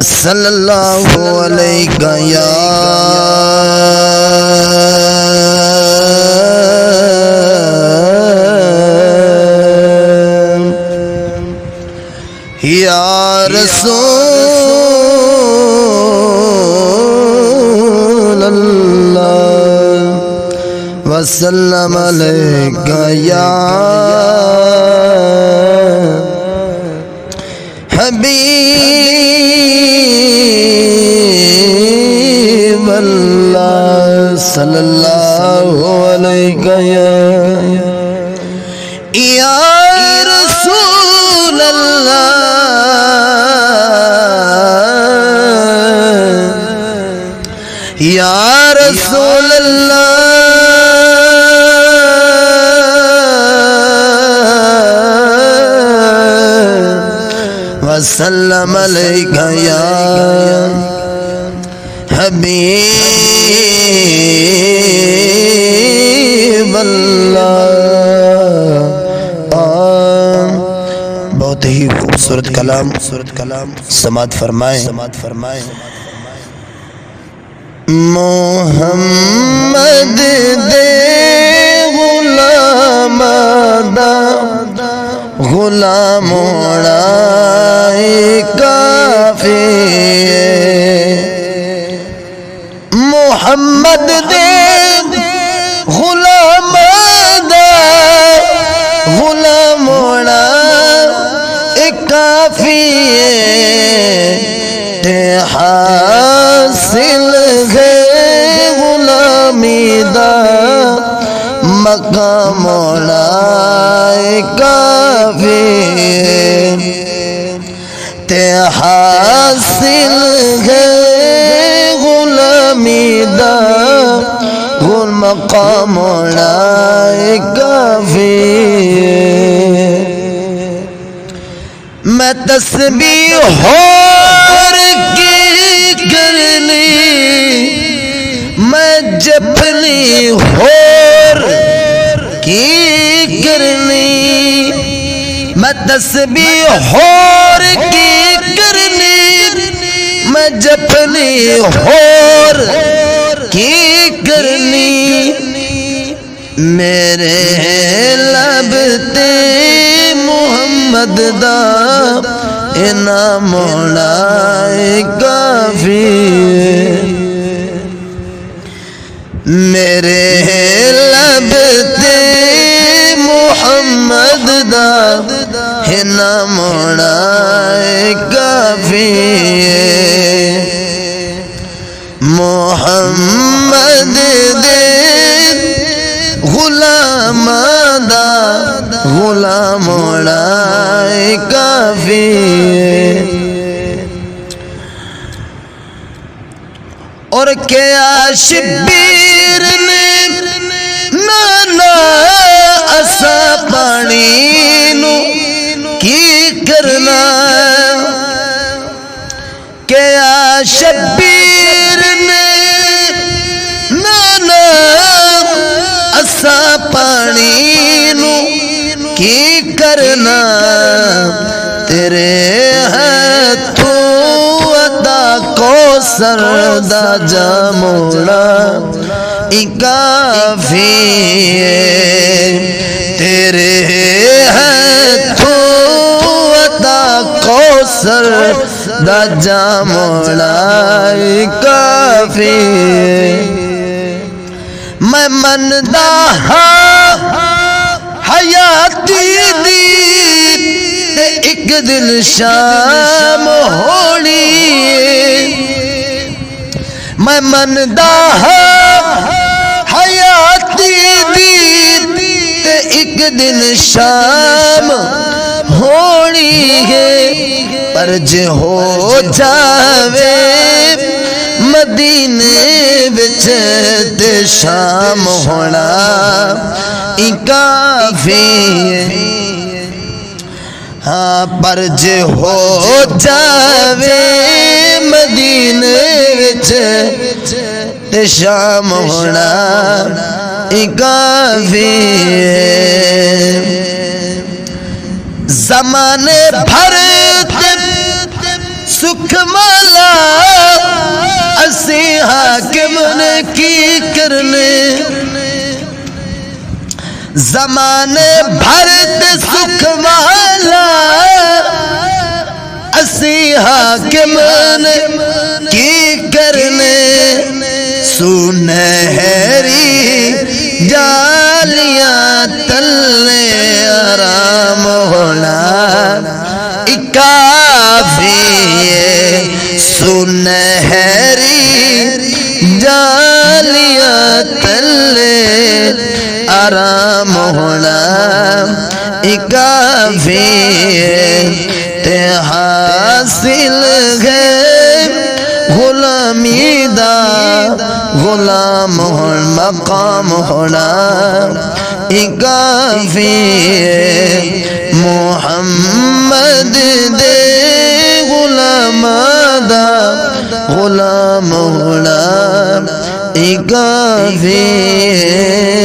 صلی اللہ علیہ یا رسول اللہ وسلم علیکہ یا حبیب اللہ صلی اللہ علیہ یا رسول اللہ یا رسول اللہ وسلم علیکہ یا حبیب اللہ۔ بہت ہی خوبصورت کلام سماعت فرمائیں۔ محمد دے غلام دا غلام کافی محمد دے غلام دا غلام کافی تے حاصل ہے غلامی دا مقام کافی تے حاصل ہے غلامی دا مقام کافی۔ میں تسبیح ہور کی کرنی میں جپنی ہور کی کرنی میں تسبیح ہور کی کرنی میں جپنی ہور کی کرنی میرے لب تے محمد دا انعام کافی میرے لب تے محمد دا انعام کافی محمد دے غلام دا غلام کافی۔ اور کیا شبیر نے نانا اسا پانی نو کی کرنا کیا شبیر نے نانا اسا پانی نو کی کرنا تیرے ہاتھوں عطا کوثر دا جاموڑا کافی تیرے ہاتھوں عطا کوثر دا جاموڑا کافی۔ میں مندا ہاں حیاتی دی تے ایک دن شام ہونی میں مندا ہاں حیاتی دی تے ایک دن شام ہونی ہے پر جے ہو جاوے مدینے بچ تے شام ہونا کافی ہاں پر جے ہو جاوے مدینے بچ تے شام ہونا کافی زمانے بھر تے سکھ مالا اسی حاکم نے کی کرنے زمانے بھر تے سکھ مالا اسی حاکم نے کی کرنے سنہری جالیاں تلے آرام ہونا کافی ہے سنہری جالیاں تلے آرام ہونا کافی ہے تے حاصل ہے غلامی دا غلام مقام ہونا کافی ہے محمد دے غلام دا غلام ہونا کافی ہے